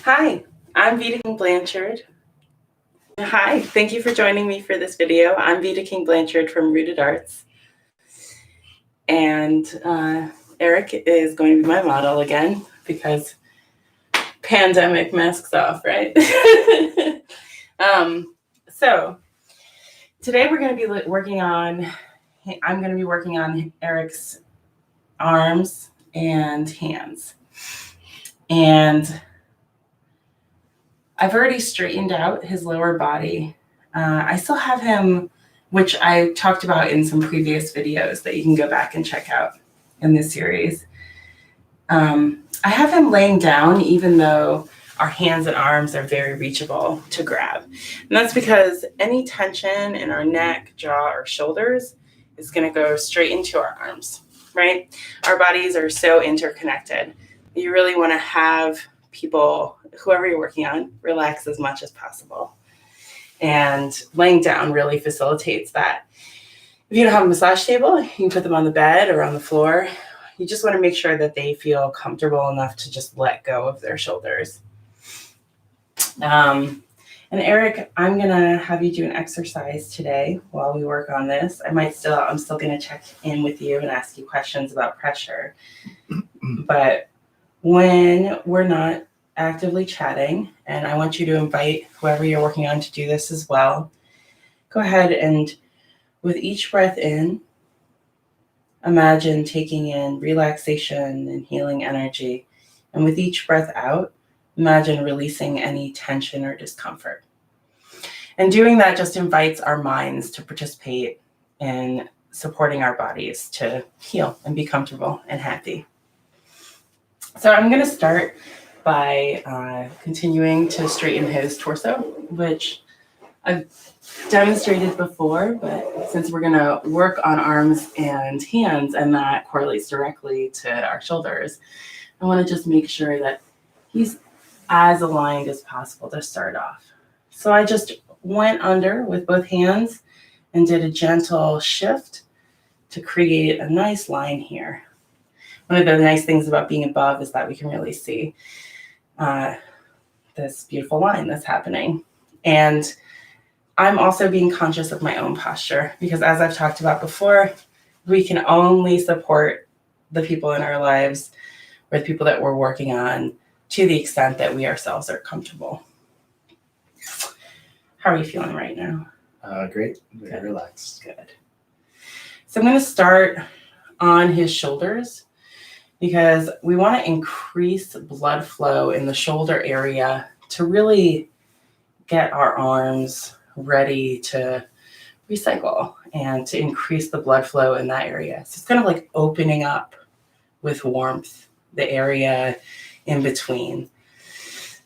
Hi, I'm Vita King Blanchard. Hi, thank you for joining me for this video. I'm Vita King Blanchard from Rooted Arts. And Eric is going to be my model again because pandemic masks off, right? So today we're going to be working on, I'm going to be working on Eric's arms and hands. And I've already straightened out his lower body. I still have him, which I talked about in some previous videos that you can go back and check out in this series. I have him laying down, even though our hands and arms are very reachable to grab. And that's because any tension in our neck, jaw, or shoulders is going to go straight into our arms, right? Our bodies are so interconnected. You really want to have people, whoever you're working on, relax as much as possible. And laying down really facilitates that. If you don't have a massage table, you can put them on the bed or on the floor. You just want to make sure that they feel comfortable enough to just let go of their shoulders. And Eric, I'm going to have you do an exercise today while we work on this. I'm still going to check in with you and ask you questions about pressure. But when we're not actively chatting, and I want you to invite whoever you're working on to do this as well, go ahead and with each breath in, imagine taking in relaxation and healing energy. And with each breath out, imagine releasing any tension or discomfort. And doing that just invites our minds to participate in supporting our bodies to heal and be comfortable and happy. So I'm going to start by continuing to straighten his torso, which I've demonstrated before, but since we're going to work on arms and hands and that correlates directly to our shoulders, I want to just make sure that he's as aligned as possible to start off. So I just went under with both hands and did a gentle shift to create a nice line here. One of the nice things about being above is that we can really see this beautiful line that's happening. And I'm also being conscious of my own posture because, as I've talked about before, we can only support the people in our lives or the people that we're working on to the extent that we ourselves are comfortable. How are you feeling right now? Great. Very relaxed. Good. So I'm going to start on his shoulders because we want to increase blood flow in the shoulder area to really get our arms ready to recycle and to increase the blood flow in that area. So it's kind of like opening up with warmth the area in between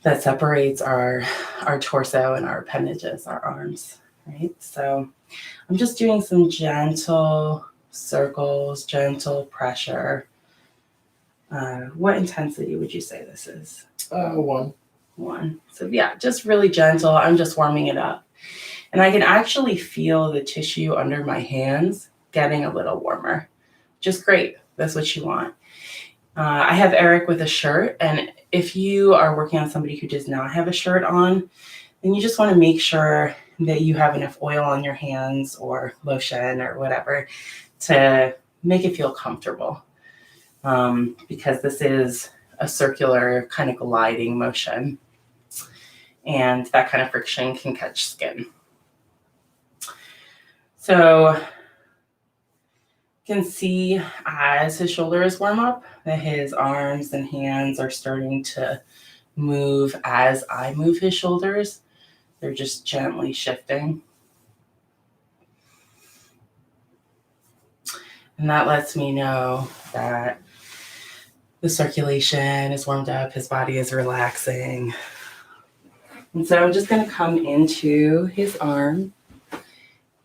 that separates our torso and our appendages, our arms, right? So I'm just doing some gentle circles, gentle pressure. What intensity would you say this is? 1. So yeah, just really gentle. I'm just warming it up. And I can actually feel the tissue under my hands getting a little warmer. Just great. That's what you want. I have Eric with a shirt. And if you are working on somebody who does not have a shirt on, then you just want to make sure that you have enough oil on your hands or lotion or whatever to make it feel comfortable. Because this is a circular kind of gliding motion. And that kind of friction can catch skin. So you can see as his shoulders warm up that his arms and hands are starting to move as I move his shoulders. They're just gently shifting. And that lets me know that the circulation is warmed up, his body is relaxing. And so I'm just going to come into his arm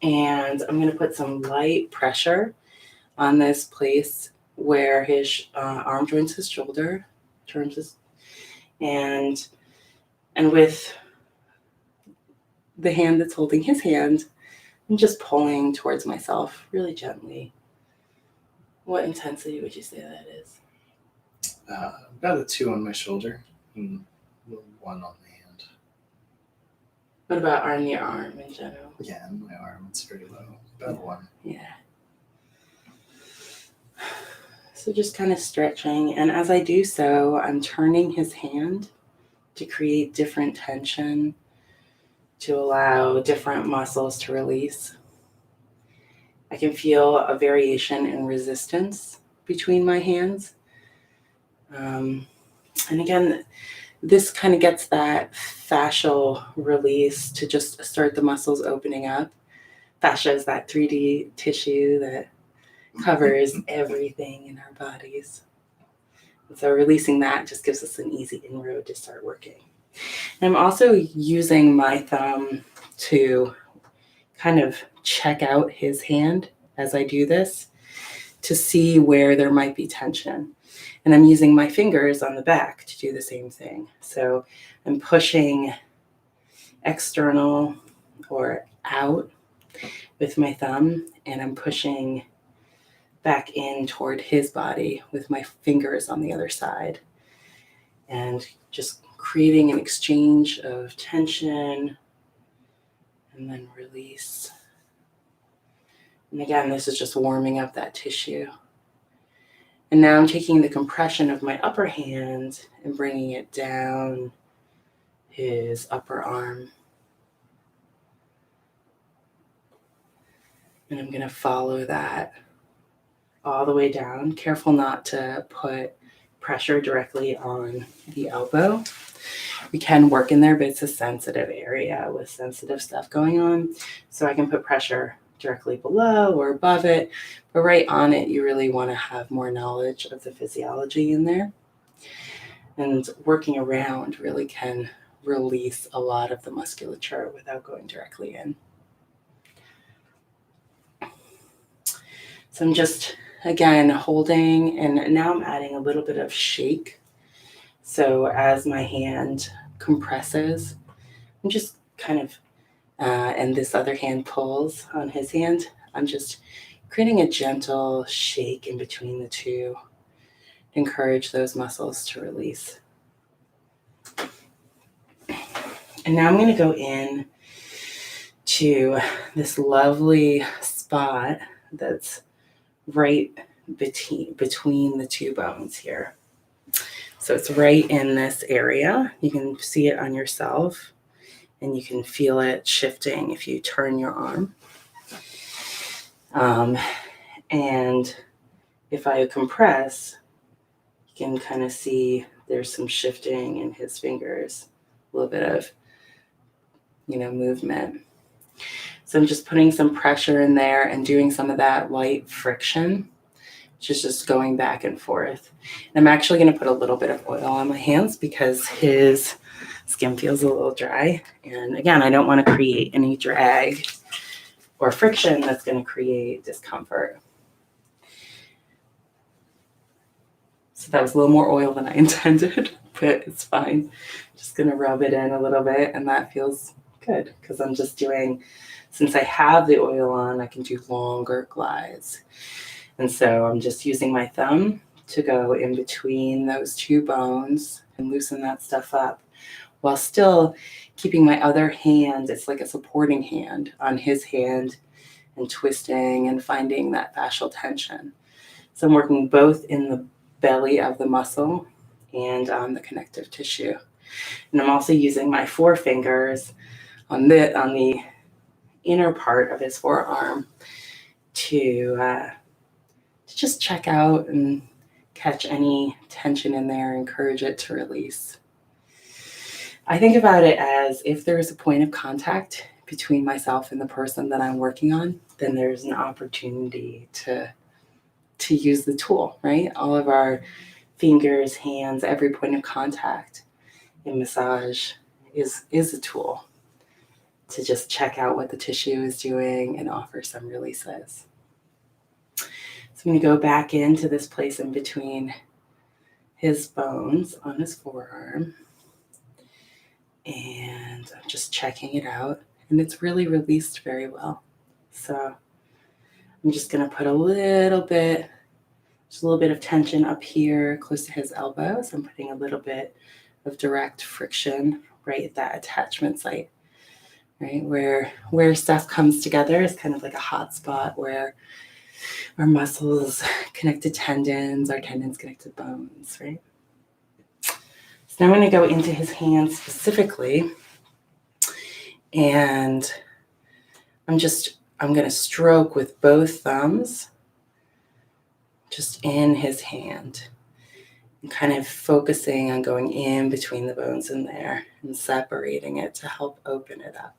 and I'm going to put some light pressure on this place where his arm joins his shoulder, and with the hand that's holding his hand, I'm just pulling towards myself really gently. What intensity would you say that is? About a 2 on my shoulder. 1 on the hand. What about on your arm in general? Yeah, in my arm, it's pretty low. About 1. Yeah. So just kind of stretching. And as I do so, I'm turning his hand to create different tension, to allow different muscles to release. I can feel a variation in resistance between my hands. And again, this kind of gets that fascial release to just start the muscles opening up. Fascia is that 3D tissue that covers everything in our bodies. And so releasing that just gives us an easy inroad to start working. And I'm also using my thumb to kind of check out his hand as I do this to see where there might be tension. And I'm using my fingers on the back to do the same thing. So I'm pushing external or out with my thumb, and I'm pushing back in toward his body with my fingers on the other side. And just creating an exchange of tension and then release. And again, this is just warming up that tissue. And now I'm taking the compression of my upper hand and bringing it down his upper arm. And I'm going to follow that all the way down. Careful not to put pressure directly on the elbow. We can work in there, but it's a sensitive area with sensitive stuff going on. So I can put pressure directly below or above it, but right on it, you really want to have more knowledge of the physiology in there. And working around really can release a lot of the musculature without going directly in. So I'm just, again, holding, and now I'm adding a little bit of shake. So as my hand compresses, I'm just kind of, and this other hand pulls on his hand, I'm just creating a gentle shake in between the two to encourage those muscles to release. And now I'm going to go in to this lovely spot that's right between the two bones here. So it's right in this area. You can see it on yourself, and you can feel it shifting if you turn your arm. And if I compress, you can kind of see there's some shifting in his fingers, a little bit of, movement. So I'm just putting some pressure in there and doing some of that light friction, which is just going back and forth. And I'm actually going to put a little bit of oil on my hands because his skin feels a little dry. And again, I don't want to create any drag or friction that's going to create discomfort. So that was a little more oil than I intended, but it's fine. Just going to rub it in a little bit, and that feels good because I'm just doing, since I have the oil on, I can do longer glides. And so I'm just using my thumb to go in between those two bones and loosen that stuff up while still keeping my other hand, it's like a supporting hand on his hand, and twisting and finding that fascial tension. So I'm working both in the belly of the muscle and on the connective tissue. And I'm also using my forefingers on the inner part of his forearm to just check out and catch any tension in there, encourage it to release. I think about it as if there's a point of contact between myself and the person that I'm working on, then there's an opportunity to use the tool, right? All of our fingers, hands, every point of contact in massage is a tool to just check out what the tissue is doing and offer some releases. So I'm going to go back into this place in between his bones on his forearm. And I'm just checking it out. And it's really released very well. So I'm just going to put a little bit of tension up here close to his elbows. I'm putting a little bit of direct friction right at that attachment site, right? Where stuff comes together is kind of like a hot spot where our muscles connect to tendons, our tendons connect to bones, right? So now I'm going to go into his hands specifically, and I'm going to stroke with both thumbs just in his hand and kind of focusing on going in between the bones in there and separating it to help open it up.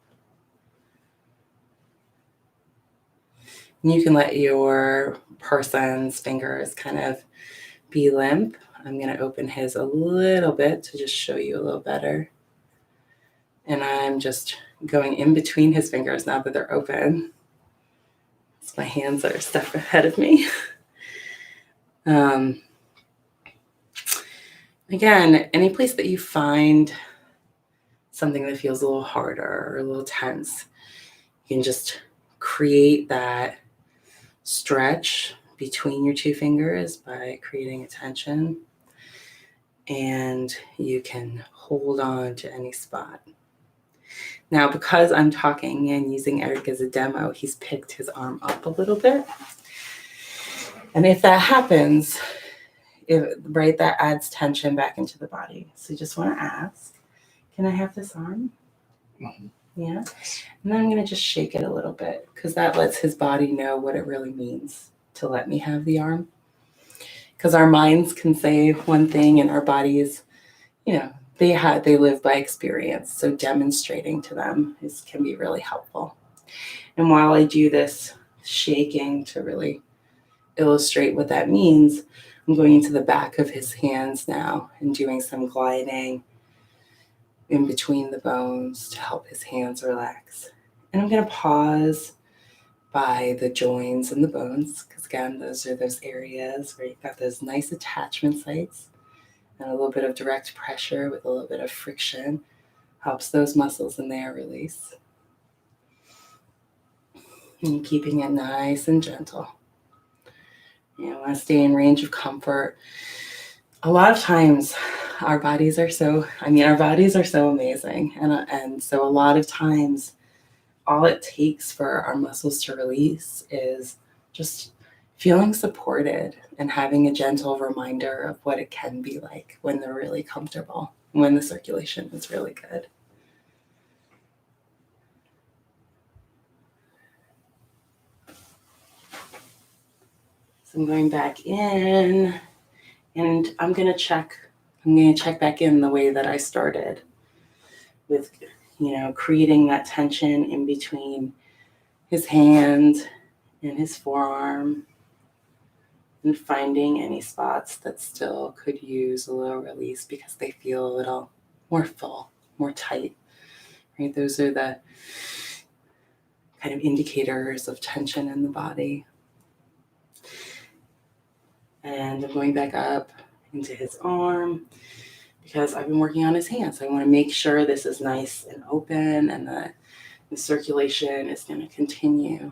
And you can let your person's fingers kind of be limp. I'm going to open his a little bit to just show you a little better. And I'm just going in between his fingers now that they're open. So my hands are a step ahead of me. Again, any place that you find something that feels a little harder or a little tense, you can just create that stretch between your two fingers by creating a tension, and you can hold on to any spot. Now, because I'm talking and using Eric as a demo, he's picked his arm up a little bit. And if that happens, that adds tension back into the body. So you just want to ask, can I have this arm? Mhm. Yeah. And then I'm going to just shake it a little bit because that lets his body know what it really means to let me have the arm. Because our minds can say one thing and our bodies, they live by experience. So demonstrating to them can be really helpful. And while I do this shaking to really illustrate what that means, I'm going into the back of his hands now and doing some gliding in between the bones to help his hands relax. And I'm going to pause by the joints and the bones, because again, those are those areas where you've got those nice attachment sites, and a little bit of direct pressure with a little bit of friction helps those muscles in there release. And keeping it nice and gentle. You want to stay in range of comfort. A lot of times our bodies are so amazing. And so a lot of times all it takes for our muscles to release is just feeling supported and having a gentle reminder of what it can be like when they're really comfortable, when the circulation is really good. So I'm going back in, and I'm going to check back in the way that I started with, creating that tension in between his hand and his forearm, and finding any spots that still could use a little release because they feel a little more full, more tight, right? Those are the kind of indicators of tension in the body. And I'm going back up into his arm because I've been working on his hands. I want to make sure this is nice and open and that the circulation is going to continue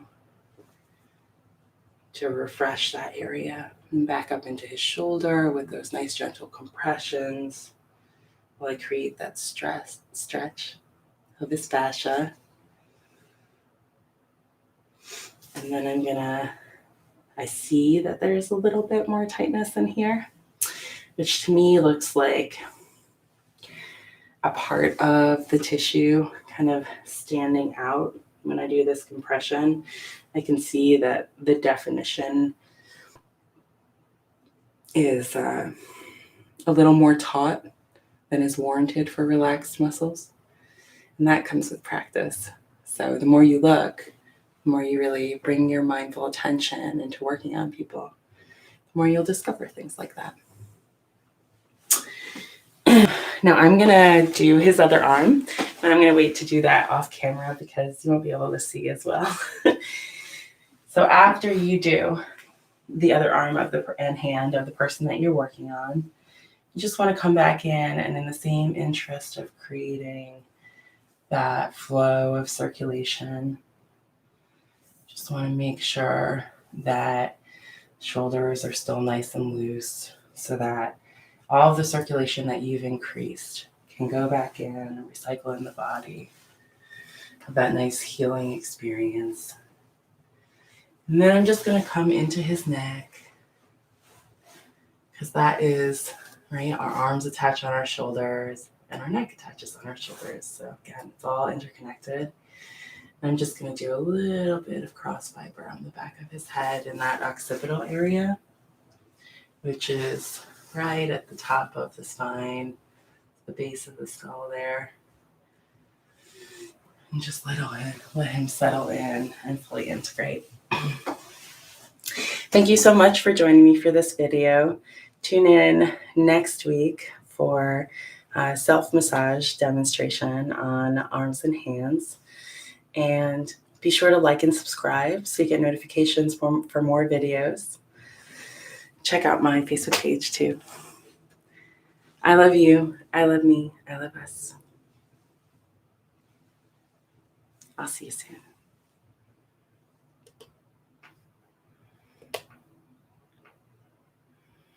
to refresh that area. And back up into his shoulder with those nice gentle compressions while I create that stretch of his fascia. And then I see that there's a little bit more tightness in here, which to me looks like a part of the tissue kind of standing out. When I do this compression, I can see that the definition is a little more taut than is warranted for relaxed muscles. And that comes with practice. So the more you look, the more you really bring your mindful attention into working on people, the more you'll discover things like that. Now I'm going to do his other arm, but I'm going to wait to do that off camera because you won't be able to see as well. So after you do the other arm and hand of the person that you're working on, you just want to come back in, and in the same interest of creating that flow of circulation, just want to make sure that shoulders are still nice and loose so that all of the circulation that you've increased can go back in and recycle in the body. Have that nice healing experience. And then I'm just going to come into his neck, because that is, right, our arms attach on our shoulders and our neck attaches on our shoulders. So again, it's all interconnected. And I'm just going to do a little bit of cross fiber on the back of his head in that occipital area, which is right at the top of the spine, the base of the skull there. And just let him settle in and fully integrate. Thank you so much for joining me for this video. Tune in next week for a self-massage demonstration on arms and hands. And be sure to like and subscribe so you get notifications for more videos. Check out my Facebook page too. I love you. I love me. I love us. I'll see you soon.